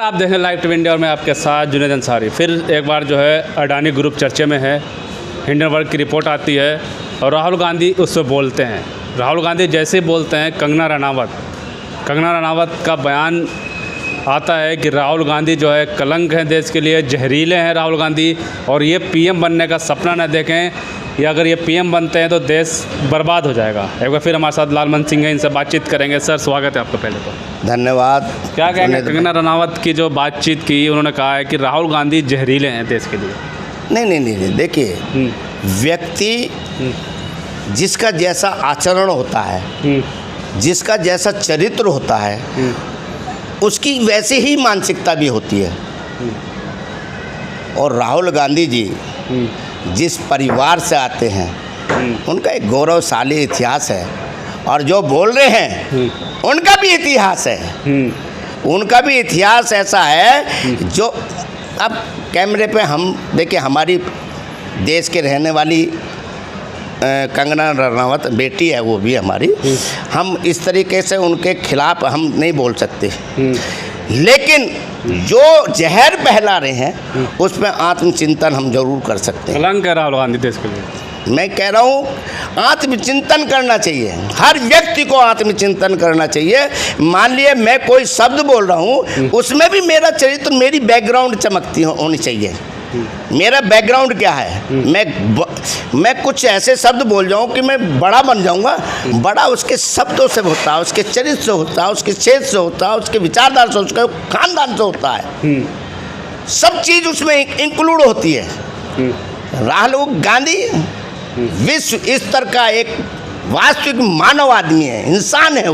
आप देखें live TV India और मैं आपके साथ जुनैद अंसारी। फिर एक बार जो है अडानी ग्रुप चर्चे में है। हिंडनबर्ग की रिपोर्ट आती है और राहुल गांधी उससे बोलते हैं। राहुल गांधी जैसे ही बोलते हैं कंगना रनावत का बयान आता है कि राहुल गांधी जो है कलंक हैं देश के लिए, जहरीले हैं राहुल गांधी, और ये पीएम बनने का सपना न देखें, या अगर ये पीएम बनते हैं तो देश बर्बाद हो जाएगा। एक बार फिर हमारे साथ लालमन सिंह हैं, इनसे बातचीत करेंगे। सर स्वागत है आपका। पहले तो धन्यवाद। क्या कहेंगे कंगना रनावत की जो बातचीत की, उन्होंने कहा है कि राहुल गांधी जहरीले हैं देश के लिए। नहीं, देखिए, व्यक्ति जिसका जैसा आचरण होता है, जिसका जैसा चरित्र होता है, उसकी वैसे ही मानसिकता भी होती है। और राहुल गांधी जी जिस परिवार से आते हैं उनका एक गौरवशाली इतिहास है, और जो बोल रहे हैं उनका भी इतिहास है। उनका भी इतिहास ऐसा है जो अब कैमरे पे हम देखिए, हमारी देश के रहने वाली कंगना रनावत बेटी है, वो भी हमारी, हम इस तरीके से उनके खिलाफ हम नहीं बोल सकते, लेकिन जो जहर फैला रहे हैं उस पर आत्मचिंतन हम जरूर कर सकते हैं। कलंक है राहुल गांधी देश के लिए। मैं कह रहा हूँ आत्मचिंतन करना चाहिए, हर व्यक्ति को आत्मचिंतन करना चाहिए। मान लिए मैं कोई शब्द बोल रहा हूँ, उसमें भी मेरा चरित्र, मेरी बैकग्राउंड चमकती होनी चाहिए। मेरा बैकग्राउंड क्या है? मैं कुछ ऐसे शब्द बोल जाऊं कि मैं बड़ा बन जाऊंगा। बड़ा उसके शब्दों से होता है, उसके चरित्र से होता है, उसके क्षेत्र से होता है, उसके विचारधारा से, उसके खानदान से होता है। सब चीज़ उसमें इंक्लूड होती है। राहुल गांधी विश्व स्तर का एक वास्तविक मानव आदमी है, इंसान है।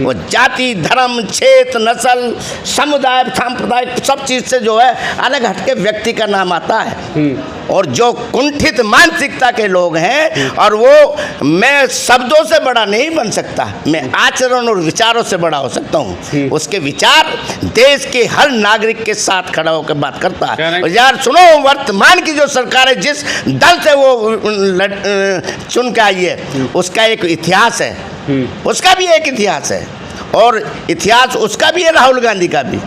वो जाति, धर्म, क्षेत्र, नस्ल, समुदाय, सांप्रदायिक सब चीज़ से जो है अलग हटके व्यक्ति का नाम आता है। और जो कुंठित मानसिकता के लोग हैं, और वो मैं शब्दों से बड़ा नहीं बन सकता, मैं आचरण और विचारों से बड़ा हो सकता हूँ। उसके विचार देश के हर नागरिक के साथ खड़ा होकर बात करता है। और यार सुनो, वर्तमान की जो सरकार है, जिस दल से वो चुन के आई है, उसका एक इतिहास है, उसका भी एक इतिहास है, और इतिहास उसका भी है, राहुल गांधी का भी।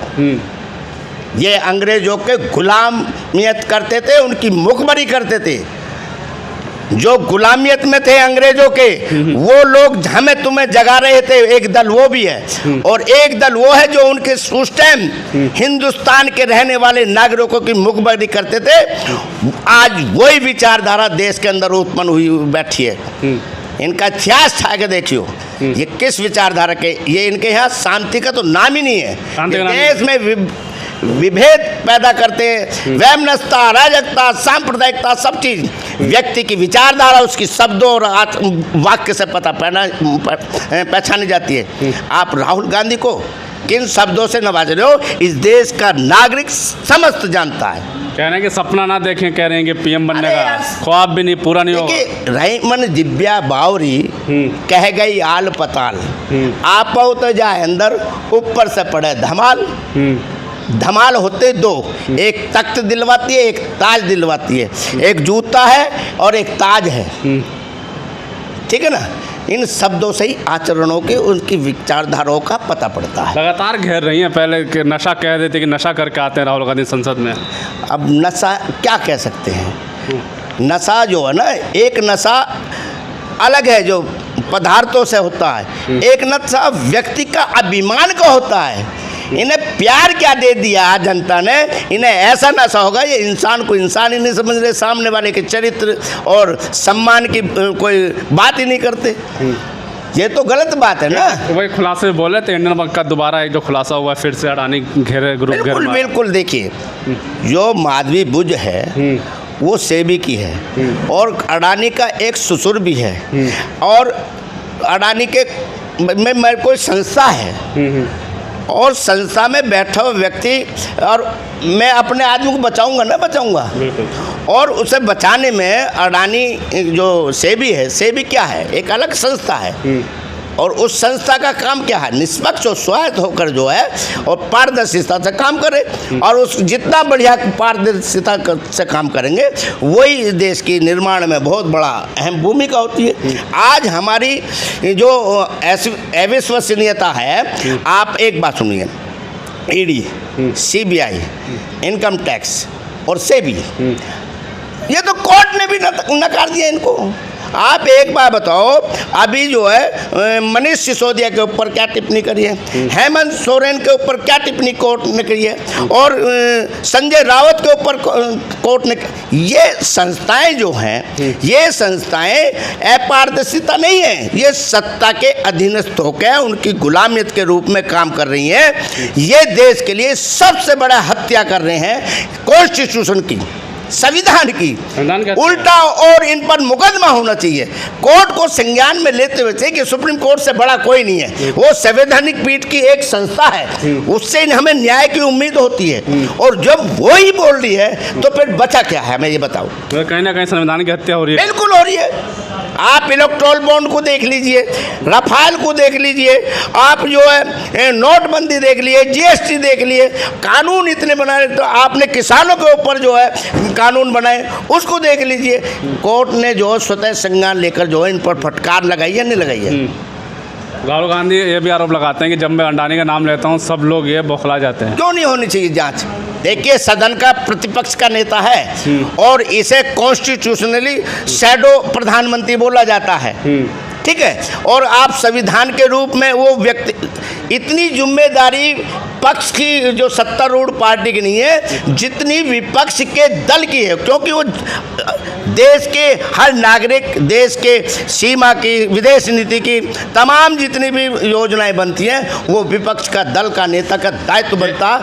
ये अंग्रेजों के गुलामियत करते थे, उनकी मुखबरी करते थे। जो गुलामियत में थे अंग्रेजों के, वो लोग हमें तुम्हें जगा रहे थे। एक दल वो भी है, और एक दल वो है जो उनके उस टाइम हिंदुस्तान के रहने वाले नागरिकों की मुखबरी करते थे। आज वही विचारधारा देश के अंदर उत्पन्न हुई बैठी है। इनका इतिहास छा के देखियो, ये किस विचारधारा के, ये इनके यहाँ शांति का तो नाम ही नहीं है। देश में विभेद पैदा करते हैं, वैमनस्यता, अराजकता, सांप्रदायिकता, सब चीज़ व्यक्ति की विचारधारा उसकी शब्दों और वाक्य से पहचानी जाती है। आप राहुल गांधी को किन शब्दों से नवाज रहे हो, इस देश का नागरिक समस्त जानता है। कह रहे हैं कि सपना ना देखें, कह रहे हैं कि पीएम बनने का ख्वाब भी नहीं पूरा नहीं होगा। रही मन दिव्या बावरी कह गई आल पताल, आप तो जाए अंदर, ऊपर से पड़े धमाल। धमाल होते दो, एक तख्त दिलवाती है, एक ताज दिलवाती है। एक जूता है और एक ताज है, ठीक है ना। इन शब्दों से ही आचरणों के, उनकी विचारधाराओं का पता पड़ता है। लगातार घेर रही हैं, पहले कि नशा कह देते कि नशा करके आते हैं राहुल गांधी संसद में। अब नशा क्या कह सकते हैं? नशा जो है ना, एक नशा अलग है जो पदार्थों से होता है, एक नशा व्यक्ति का अभिमान का होता है। इन्हें प्यार क्या दे दिया जनता ने, इन्हें ऐसा नशा होगा, ये इंसान को इंसान ही नहीं समझ रहे, सामने वाले के चरित्र और सम्मान की कोई बात ही नहीं करते। ये तो गलत बात है ना। वही खुलासे बोले थे हिंडनबर्ग का, दोबारा एक जो खुलासा हुआ फिर से अडानी घेरे ग्रुप घेर। बिल्कुल देखिए, जो माधवी बुज है वो सेबी की है, और अडानी का एक ससुर भी है, और अडानी के में कोई संस्था है, और संस्था में बैठा हुआ व्यक्ति, और मैं अपने आदमी को बचाऊंगा ना बचाऊंगा। और उसे बचाने में अडानी जो सेबी है, सेबी क्या है? एक अलग संस्था है, और उस संस्था का काम क्या है? निष्पक्ष और स्वायत्त होकर जो है और पारदर्शिता से काम करे, और उस जितना बढ़िया पारदर्शिता से काम करेंगे वही देश की निर्माण में बहुत बड़ा अहम भूमिका होती है। आज हमारी जो अविश्वसनीयता है, आप एक बात सुनिए, ईडी, सीबीआई, इनकम टैक्स और सेबी, ये तो कोर्ट ने भी नकार दिया इनको। आप एक बार बताओ, अभी जो है मनीष सिसोदिया के ऊपर क्या टिप्पणी करी है, हेमंत सोरेन के ऊपर क्या टिप्पणी कोर्ट ने करी है, और संजय रावत के ऊपर कोर्ट ने। ये संस्थाएं जो हैं, ये संस्थाएं अपारदर्शिता नहीं है, ये सत्ता के अधीनस्थ होकर उनकी गुलामियत के रूप में काम कर रही हैं। ये देश के लिए सबसे बड़ा हत्या कर रहे हैं कॉन्स्टिट्यूशन की, संविधान की। उल्टा और इन पर मुकदमा होना चाहिए, कोर्ट को संज्ञान में लेते हुए कि सुप्रीम कोर्ट से बड़ा कोई नहीं है, वो संवैधानिक पीठ की एक संस्था है, उससे हमें न्याय की उम्मीद होती है। और जब वो ही बोल रही है तो फिर बचा क्या है, मैं ये बताऊं। तो कहीं ना कहीं संविधान की हत्या हो रही है। बिल्कुल हो रही है। आप इलेक्ट्रोल बॉन्ड को देख लीजिए, रफाल को देख लीजिए, आप जो है नोटबंदी देख लिए, जीएसटी देख लिए, कानून इतने बनाए, तो आपने किसानों के ऊपर जो है कानून बनाए, उसको देख लीजिए। कोर्ट ने जो स्वतः संज्ञान लेकर जो है इन पर फटकार लगाई है, नहीं लगाई है। राहुल गांधी ये भी आरोप लगाते हैं कि जब मैं अडानी का नाम लेता हूँ सब लोग ये बौखला जाते हैं। क्यों नहीं होनी चाहिए जांच? देखिए, सदन का प्रतिपक्ष का नेता है और इसे कॉन्स्टिट्यूशनली शैडो प्रधानमंत्री बोला जाता है, ठीक है। और आप संविधान के रूप में वो व्यक्ति, इतनी जिम्मेदारी पक्ष की जो सत्तारूढ़ पार्टी की नहीं है जितनी विपक्ष के दल की है, क्योंकि वो देश के हर नागरिक, देश के सीमा की, विदेश नीति की तमाम जितनी भी योजनाएं बनती हैं वो विपक्ष का दल का नेता का दायित्व बनता,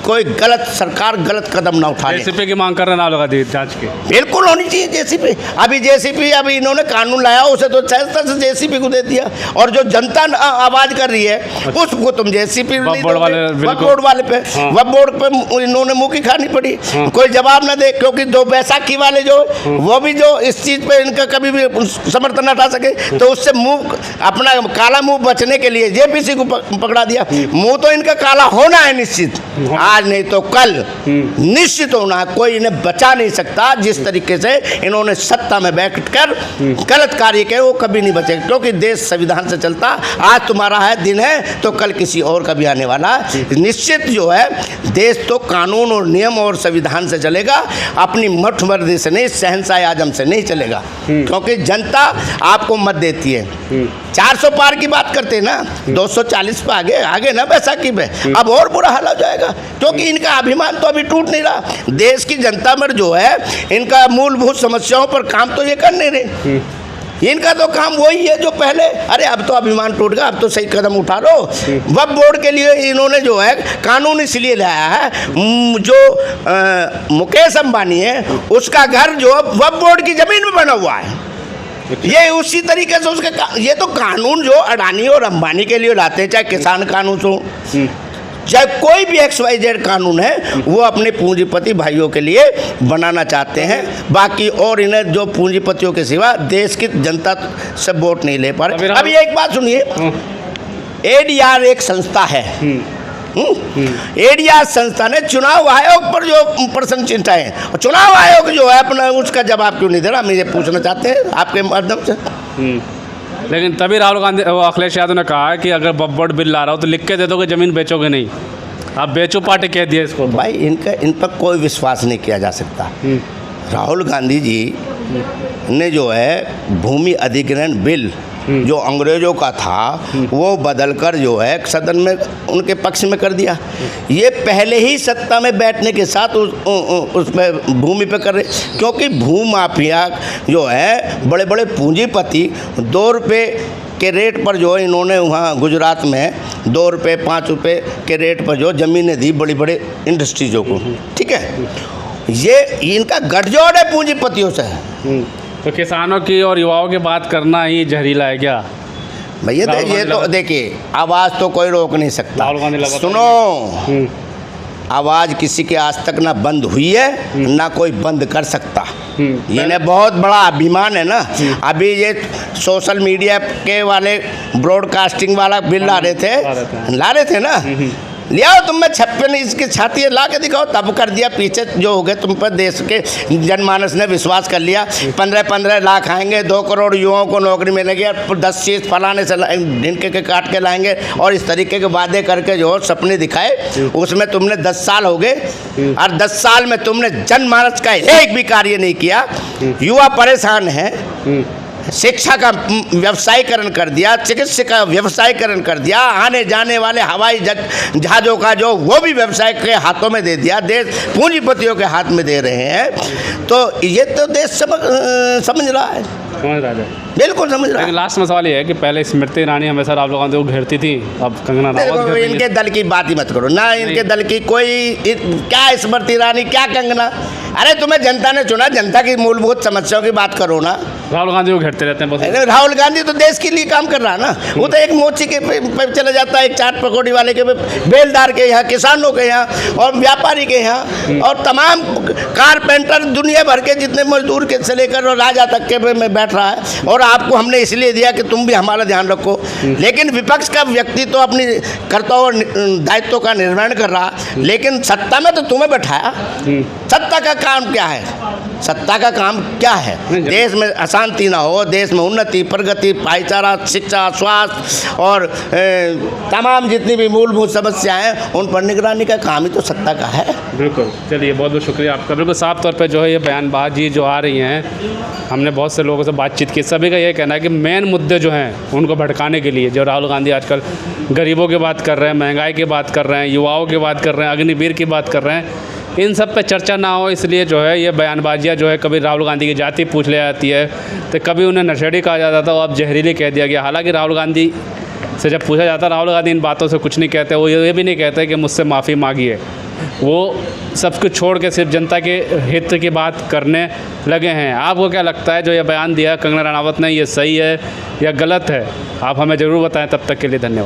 कोई गलत सरकार गलत कदम ना उठा ले। जेसीपी की मांग कर रहे राहुल गांधी जांच की। बिल्कुल होनी चाहिए जेसीपी। अभी इन्होंने कानून लाया, उसे तो सहजता से जेसीपी को दे दिया, और जो जनता आवाज कर रही है उसको तुम जेसीपी बोर्ड वाले पे, वक्फ बोर्ड पे इन्होंने मुंह की खानी पड़ी, कोई जवाब ना दे, क्योंकि दो बैसाखी वाले जो वो भी जो इस चीज पे इनका कभी भी समर्थन हटा सके, तो उससे मुंह, अपना काला मुंह बचने के लिए जेपीसी को पकड़ा दिया। मुंह तो इनका काला होना है निश्चित, आज नहीं तो कल निश्चित होना है, कोई इन्हें बचा नहीं सकता। जिस तरीके से इन्होंने सत्ता में बैठकर गलत कार्य किए वो कभी नहीं बचेगा, क्योंकि देश संविधान से चलता। आज तुम्हारा है दिन है तो कल किसी और का भी आने वाला। निश्चित जो है देश तो कानून और नियम और संविधान से चलेगा, अपनी मठमर्जी से नहीं, शहंशाह आजम से नहीं चलेगा, क्योंकि जनता आपको मत देती है। 400 पार की बात करते हैं ना, 240 पे आगे ना बैसाखी पे, अब और बुरा हाल हो जाएगा, क्योंकि इनका अभिमान तो अभी टूट नहीं रहा। देश की जनता में जो है इनका मूलभूत समस्याओं पर काम तो ये कर नहीं रहे, इनका तो काम वही है जो पहले। अरे अब तो अभिमान टूट गया, अब तो सही कदम उठा लो। वक्फ बोर्ड के लिए इन्होंने जो है कानून इसलिए लाया है, जो मुकेश अंबानी है उसका घर जो वक्फ बोर्ड की जमीन में बना हुआ है, ये उसी तरीके से उसके ये तो कानून जो अडानी और अंबानी के लिए लाते हैं, चाहे किसान कानून हो, चाहे कोई भी XYZ कानून है, वो अपने पूंजीपति भाइयों के लिए बनाना चाहते हैं। बाकी और इन्हें जो पूंजीपतियों के सिवा देश की जनता से वोट नहीं ले पा रहे। अभी एक बात सुनिए, ADR एक संस्था है, ADR संस्था ने चुनाव आयोग पर जो प्रश्न चिन्ह है, चुनाव आयोग जो है अपना उसका जवाब क्यों नहीं दे रहा, हम ये पूछना चाहते हैं आपके माध्यम से। लेकिन तभी राहुल गांधी, अखिलेश यादव ने कहा है कि अगर वक्फ बोर्ड बिल ला रहा हो तो लिख के दे दोगे, ज़मीन बेचोगे नहीं, आप बेचो पार्टी कह दिया इसको। भाई इन पर कोई विश्वास नहीं किया जा सकता। राहुल गांधी जी ने जो है भूमि अधिग्रहण बिल जो अंग्रेजों का था वो बदलकर जो है सदन में उनके पक्ष में कर दिया। ये पहले ही सत्ता में बैठने के साथ उस पे भूमि पे कर रहे, क्योंकि भूमाफिया जो है बड़े बड़े पूंजीपति 2 रुपये के रेट पर जो इन्होंने वहाँ गुजरात में 2 रुपये 5 रुपये के रेट पर जो ज़मीनें दी बड़ी बड़े इंडस्ट्रीज़ों को, ठीक है। ये इनका गठजोड़ है पूंजीपतियों से। तो किसानों की और युवाओं की बात करना ही जहरीला है क्या भैया? ये तो देखिए, आवाज़ तो कोई रोक नहीं सकता। सुनो, आवाज़ किसी के आज तक ना बंद हुई है ना कोई बंद कर सकता। इन्हें बहुत बड़ा अभिमान है ना। अभी ये सोशल मीडिया के वाले ब्रॉडकास्टिंग वाला बिल ला रहे थे ना, लियाओ तुम में 56 इसकी छाती ला के दिखाओ, तब कर दिया पीछे जो हो गए तुम पर देश के जनमानस ने विश्वास कर लिया 15-15 लाख आएंगे, 2 करोड़ युवाओं को नौकरी मिलेगी, 10 चीज़ फलाने से ढिनके के काट के लाएंगे और इस तरीके के वादे करके जो सपने दिखाए, उसमें तुमने 10 साल हो गए और 10 साल में तुमने जनमानस का एक भी कार्य नहीं किया। युवा परेशान है, शिक्षा का व्यवसायीकरण कर दिया, चिकित्सा का व्यवसायीकरण कर दिया, आने जाने वाले हवाई जहाज़ों का जो वो भी व्यवसाय के हाथों में दे दिया, देश पूंजीपतियों के हाथ में दे रहे हैं। तो ये तो देश समझ रहा है, बिल्कुल समझ रहा है। लास्ट में सवाल ये है कि पहले स्मृति ईरानी हमेशा राहुल गांधी को घेरती थी, अब कंगना रनावत इनके दल की बात ही मत करो ना, इनके दल की कोई क्या स्मृति ईरानी क्या कंगना, अरे तुम्हें जनता ने चुना, जनता की मूलभूत समस्याओं की बात करो ना। राहुल गांधी को घेरते रहते हैं। राहुल गांधी तो देश के लिए काम कर रहा है ना, वो तो एक मोची के पे चले जाता है, एक चाट पकौड़ी वाले के बेलदार के यहाँ, किसानों के यहाँ और व्यापारी के यहाँ और तमाम कारपेंटर दुनिया भर के जितने मजदूर के से लेकर और राजा तक के में बैठ रहा है। और आपको हमने इसलिए दिया कि तुम भी हमारा ध्यान रखो, लेकिन विपक्ष का व्यक्ति तो अपनी कर्तव्य और दायित्व का निर्वहन कर रहा, लेकिन सत्ता में तो तुम्हें बैठाया। सत्ता का काम क्या है? सत्ता का काम क्या है? देश में अशांति ना हो, देश में उन्नति, प्रगति, भाईचारा, शिक्षा, स्वास्थ्य और तमाम जितनी भी मूलभूत समस्याएं हैं उन पर निगरानी का काम ही तो सत्ता का है। बिल्कुल, चलिए बहुत बहुत शुक्रिया आपका। बिल्कुल साफ तौर पे जो है ये बयानबाजी जो आ रही हैं, हमने बहुत से लोगों से बातचीत की, सभी का ये कहना है कि मेन मुद्दे जो हैं उनको भड़काने के लिए जो राहुल गांधी आजकल गरीबों की बात कर रहे हैं, महंगाई की बात कर रहे हैं, युवाओं की बात कर रहे हैं, अग्निवीर की बात कर रहे हैं, इन सब पे चर्चा ना हो इसलिए जो है ये बयानबाजियाँ जो है कभी राहुल गांधी की जाति पूछ ली जाती है, तो कभी उन्हें नशेड़ी कहा जाता था और अब जहरीली कह दिया गया। हालांकि राहुल गांधी से जब पूछा जाता, राहुल गांधी इन बातों से कुछ नहीं कहते, वो ये भी नहीं कहते कि मुझसे माफ़ी मांगिए, वो सब कुछ छोड़ के सिर्फ जनता के हित की बात करने लगे हैं। आपको क्या लगता है जो ये बयान दिया कंगना रनावत ने, ये सही है या गलत है? आप हमें ज़रूर बताएं। तब तक के लिए धन्यवाद।